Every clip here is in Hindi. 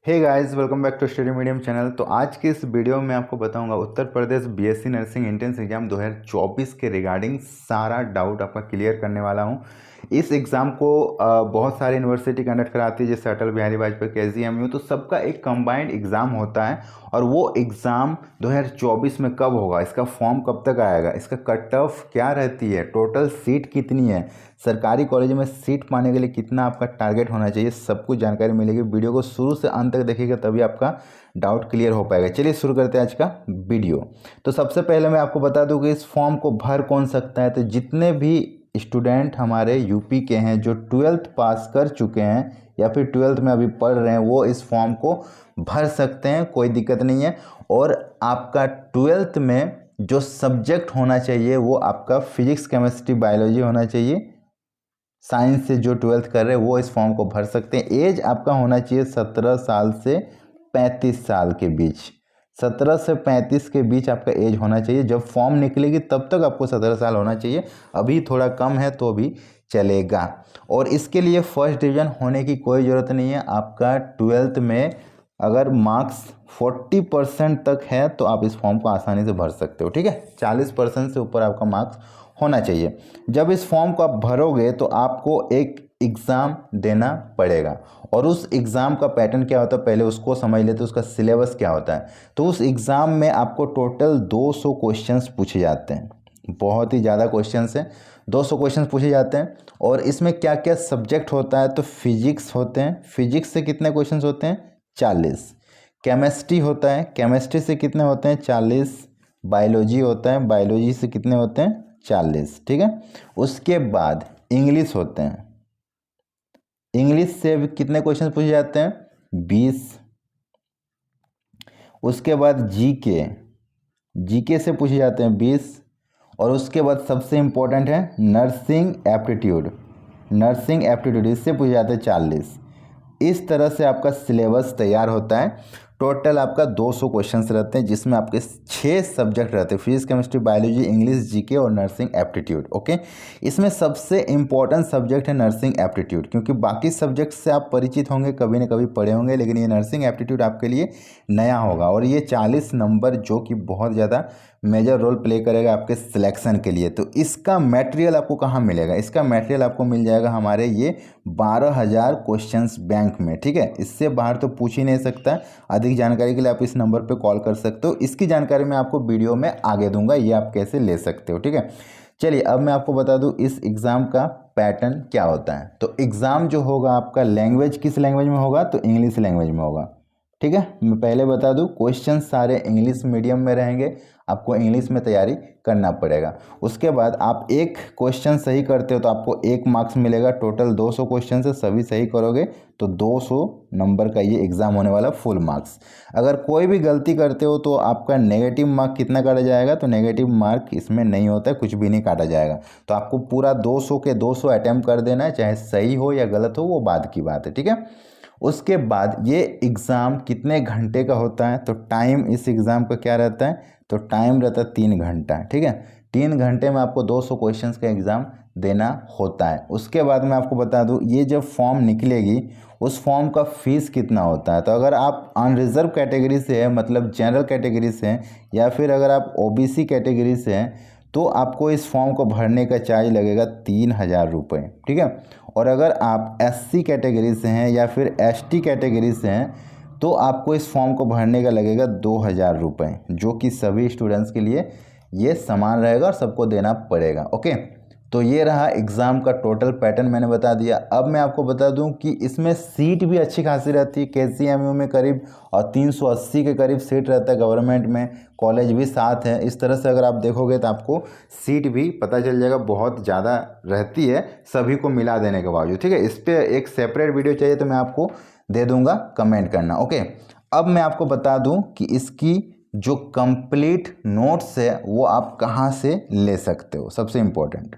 Hey guys, welcome back to study medium channel. तो आज के इस वीडियो में आपको बताऊंगा Uttar Pradesh BSc nursing entrance exam 2024 के रिगार्डिंग सारा डाउट आपका क्लियर करने वाला हूं। इस एग्ज़ाम को बहुत सारी यूनिवर्सिटी कंडक्ट कराती है, जैसे अटल बिहारी वाजपेयी केजीएमयू। तो सबका एक कंबाइंड एग्ज़ाम होता है और वो एग्ज़ाम 2024 में कब होगा, इसका फॉर्म कब तक आएगा, इसका कट ऑफ क्या रहती है, टोटल सीट कितनी है, सरकारी कॉलेज में सीट पाने के लिए कितना आपका टारगेट होना चाहिए, सब कुछ जानकारी मिलेगी। वीडियो को शुरू से अंत तक देखिएगा तभी आपका डाउट क्लियर हो पाएगा। चलिए शुरू करते हैं आज का वीडियो। तो सबसे पहले मैं आपको बता दूं कि इस फॉर्म को भर कौन सकता है। तो जितने भी स्टूडेंट हमारे यूपी के हैं जो 12th पास कर चुके हैं या फिर 12th में अभी पढ़ रहे हैं, वो इस फॉर्म को भर सकते हैं, कोई दिक्कत नहीं है। और आपका 12th में जो सब्जेक्ट होना चाहिए वो आपका फिजिक्स केमिस्ट्री बायोलॉजी होना चाहिए। साइंस से जो 12th कर रहे हैं वो इस फॉर्म को भर सकते हैं। एज आपका होना चाहिए 17 साल से 35 साल के बीच। 17 से 35 के बीच आपका एज होना चाहिए। जब फॉर्म निकलेगी तब तक आपको 17 साल होना चाहिए। अभी थोड़ा कम है तो भी चलेगा। और इसके लिए फर्स्ट डिवीज़न होने की कोई ज़रूरत नहीं है। आपका 12th में अगर मार्क्स 40% तक है तो आप इस फॉर्म को आसानी से भर सकते हो। ठीक है, 40% से ऊपर आपका मार्क्स होना चाहिए। जब इस फॉर्म को आप भरोगे तो आपको एक एग्ज़ाम देना पड़ेगा और उस एग्ज़ाम का पैटर्न क्या होता है पहले उसको समझ लेते हैं। उसका सिलेबस क्या होता है। तो उस एग्ज़ाम में आपको टोटल 200 क्वेश्चंस पूछे जाते हैं। बहुत ही ज़्यादा क्वेश्चंस हैं, 200 क्वेश्चंस पूछे जाते हैं। और इसमें क्या क्या सब्जेक्ट होता है, तो फिजिक्स होते हैं। फिजिक्स से कितने क्वेश्चंस होते हैं, 40। केमिस्ट्री होता है, केमिस्ट्री से कितने होते हैं, 40। बायोलॉजी होता है, बायोलॉजी से कितने होते हैं, 40। ठीक है, उसके बाद इंग्लिश होते हैं। इंग्लिश से भी कितने क्वेश्चन पूछे जाते हैं, 20। उसके बाद जीके, जीके से पूछे जाते हैं 20। और उसके बाद सबसे इम्पोर्टेंट है नर्सिंग एप्टीट्यूड। नर्सिंग एप्टीट्यूड इससे पूछे जाते हैं 40। इस तरह से आपका सिलेबस तैयार होता है। टोटल आपका 200 क्वेश्चंस रहते हैं जिसमें आपके 6 सब्जेक्ट रहते हैं, physics chemistry biology English GK और नर्सिंग एप्टीट्यूड। ओके, इसमें सबसे इम्पॉर्टेंट सब्जेक्ट है नर्सिंग एप्टीट्यूड, क्योंकि बाकी सब्जेक्ट से आप परिचित होंगे, कभी न कभी पढ़े होंगे, लेकिन ये नर्सिंग एप्टीट्यूड आपके लिए नया होगा। और ये 40 नंबर जो कि बहुत ज़्यादा मेजर रोल प्ले करेगा आपके सिलेक्शन के लिए। तो इसका मटेरियल आपको कहाँ मिलेगा, इसका मटेरियल आपको मिल जाएगा हमारे ये 12,000 क्वेश्चंस बैंक में। ठीक है, इससे बाहर तो पूछ ही नहीं सकता। अधिक जानकारी के लिए आप इस नंबर पे कॉल कर सकते हो। इसकी जानकारी मैं आपको वीडियो में आगे दूंगा, ये आप कैसे ले सकते हो। ठीक है, चलिए अब मैं आपको बता दूं इस एग्ज़ाम का पैटर्न क्या होता है। तो एग्ज़ाम जो होगा आपका लैंग्वेज किस लैंग्वेज में होगा, तो इंग्लिश लैंग्वेज में होगा। ठीक है, मैं पहले बता दूं क्वेश्चन सारे इंग्लिश मीडियम में रहेंगे, आपको इंग्लिश में तैयारी करना पड़ेगा। उसके बाद आप एक क्वेश्चन सही करते हो तो आपको 1 मार्क्स मिलेगा। टोटल 200 क्वेश्चन से सभी सही करोगे तो 200 नंबर का ये एग्ज़ाम होने वाला, फुल मार्क्स। अगर कोई भी गलती करते हो तो आपका नेगेटिव मार्क कितना काटा जाएगा, तो नेगेटिव मार्क इसमें नहीं होता है, कुछ भी नहीं काटा जाएगा। तो आपको पूरा 200 के 200 अटैम्प्ट कर देना है, चाहे सही हो या गलत हो वो बाद की बात है। ठीक है, उसके बाद ये एग्ज़ाम कितने घंटे का होता है, तो टाइम इस एग्ज़ाम का क्या रहता है, तो टाइम रहता है 3 घंटा। ठीक है, 3 घंटे में आपको 200 क्वेश्चंस का एग्ज़ाम देना होता है। उसके बाद मैं आपको बता दूं ये जब फॉर्म निकलेगी उस फॉर्म का फीस कितना होता है। तो अगर आप अनरिजर्व कैटेगरी से हैं, मतलब जनरल कैटेगरी से हैं, या फिर अगर आप ओबीसी कैटेगरी से हैं, तो आपको इस फॉर्म को भरने का चार्ज लगेगा 3,000 रुपये। ठीक है, और अगर आप एससी कैटेगरी से हैं या फिर एसटी कैटेगरी से हैं तो आपको इस फॉर्म को भरने का लगेगा 2,000 रुपये, जो कि सभी स्टूडेंट्स के लिए ये समान रहेगा और सबको देना पड़ेगा। ओके, तो ये रहा एग्ज़ाम का टोटल पैटर्न, मैंने बता दिया। अब मैं आपको बता दूं कि इसमें सीट भी अच्छी खासी रहती है। केसीएमयू में करीब और 380 के करीब सीट रहता है, गवर्नमेंट में कॉलेज भी साथ है। इस तरह से अगर आप देखोगे तो आपको सीट भी पता चल जाएगा, बहुत ज़्यादा रहती है सभी को मिला देने के बावजूद। ठीक है, इस पर एक सेपरेट वीडियो चाहिए तो मैं आपको दे दूँगा, कमेंट करना। ओके, अब मैं आपको बता दूँ कि इसकी जो कंप्लीट नोट्स है वो आप कहाँ से ले सकते हो, सबसे इम्पोर्टेंट।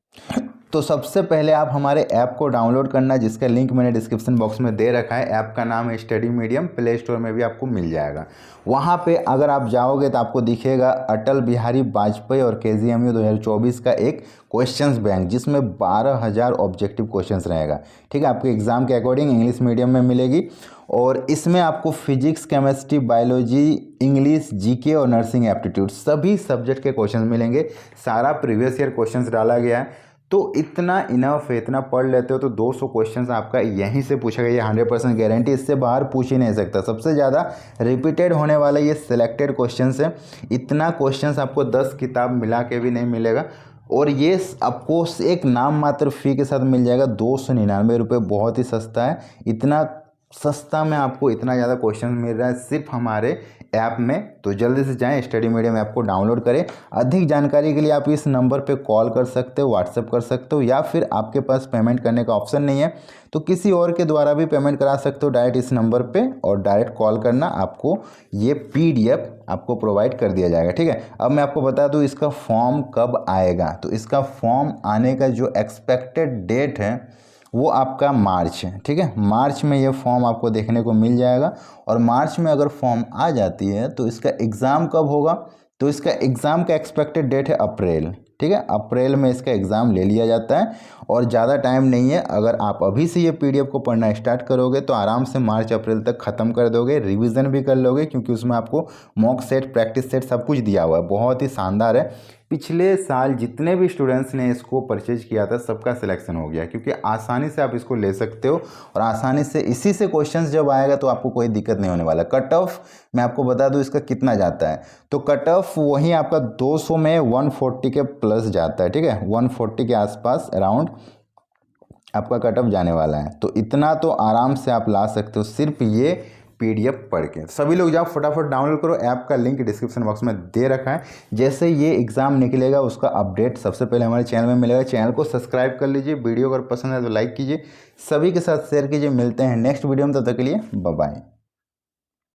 तो सबसे पहले आप हमारे ऐप को डाउनलोड करना, जिसका लिंक मैंने डिस्क्रिप्शन बॉक्स में दे रखा है। ऐप का नाम है स्टडी मीडियम, प्ले स्टोर में भी आपको मिल जाएगा। वहाँ पे अगर आप जाओगे तो आपको दिखेगा अटल बिहारी वाजपेयी और केजीएमयू 2024 का एक क्वेश्चंस बैंक, जिसमें 12,000 ऑब्जेक्टिव क्वेश्चंस रहेगा। ठीक है, आपके एग्जाम के अकॉर्डिंग इंग्लिश मीडियम में मिलेगी। और इसमें आपको physics, chemistry, biology, English, GK और नर्सिंग एप्टीट्यूड सभी सब्जेक्ट के क्वेश्चन मिलेंगे। सारा प्रीवियस ईयर क्वेश्चंस डाला गया है, तो इतना इनफ है, इतना पढ़ लेते हो तो 200 क्वेश्चंस आपका यहीं से पूछा गया, ये 100% गारंटी, इससे बाहर पूछ ही नहीं सकता। सबसे ज़्यादा रिपीटेड होने वाला ये सिलेक्टेड क्वेश्चंस है। इतना क्वेश्चंस आपको 10 किताब मिला के भी नहीं मिलेगा, और ये आपको एक नाम मात्र फ़ी के साथ मिल जाएगा 299 रुपये, बहुत ही सस्ता है। इतना सस्ता में आपको इतना ज़्यादा क्वेश्चन मिल रहा है सिर्फ हमारे ऐप में। तो जल्दी से जाएं, स्टडी मीडियम ऐप को डाउनलोड करें। अधिक जानकारी के लिए आप इस नंबर पे कॉल कर सकते हो, व्हाट्सएप कर सकते हो, या फिर आपके पास पेमेंट करने का ऑप्शन नहीं है तो किसी और के द्वारा भी पेमेंट करा सकते हो डायरेक्ट इस नंबर पे, और डायरेक्ट कॉल करना, आपको ये PDF आपको प्रोवाइड कर दिया जाएगा। ठीक है, अब मैं आपको बता दूँ इसका फॉर्म कब आएगा। तो इसका फॉर्म आने का जो एक्सपेक्टेड डेट है वो आपका मार्च है। ठीक है, मार्च में ये फॉर्म आपको देखने को मिल जाएगा, और मार्च में अगर फॉर्म आ जाती है तो इसका एग्ज़ाम कब होगा, तो इसका एग्ज़ाम का एक्सपेक्टेड डेट है अप्रैल। ठीक है, अप्रैल में इसका एग्ज़ाम ले लिया जाता है, और ज़्यादा टाइम नहीं है। अगर आप अभी से ये PDF को पढ़ना स्टार्ट करोगे तो आराम से मार्च अप्रैल तक ख़त्म कर दोगे, रिवीजन भी कर लोगे, क्योंकि उसमें आपको मॉक सेट, प्रैक्टिस सेट सब कुछ दिया हुआ है। बहुत ही शानदार है। पिछले साल जितने भी स्टूडेंट्स ने इसको परचेज किया था सबका सिलेक्शन हो गया, क्योंकि आसानी से आप इसको ले सकते हो, और आसानी से इसी से क्वेश्चंस जब आएगा तो आपको कोई दिक्कत नहीं होने वाला। कट ऑफ मैं आपको बता दूं इसका कितना जाता है, तो कट ऑफ वहीं आपका 200 में 140 के प्लस जाता है। ठीक है, 140 के आसपास अराउंड आपका कट ऑफ जाने वाला है। तो इतना तो आराम से आप ला सकते हो सिर्फ ये PDF पढ़ के। सभी लोग जाओ फटाफट डाउनलोड करो, ऐप का लिंक डिस्क्रिप्शन बॉक्स में दे रखा है। जैसे ये एग्ज़ाम निकलेगा उसका अपडेट सबसे पहले हमारे चैनल में मिलेगा। चैनल को सब्सक्राइब कर लीजिए, वीडियो अगर पसंद है तो लाइक कीजिए, सभी के साथ शेयर कीजिए। मिलते हैं नेक्स्ट वीडियो में, तब तक के लिए बाय बाय।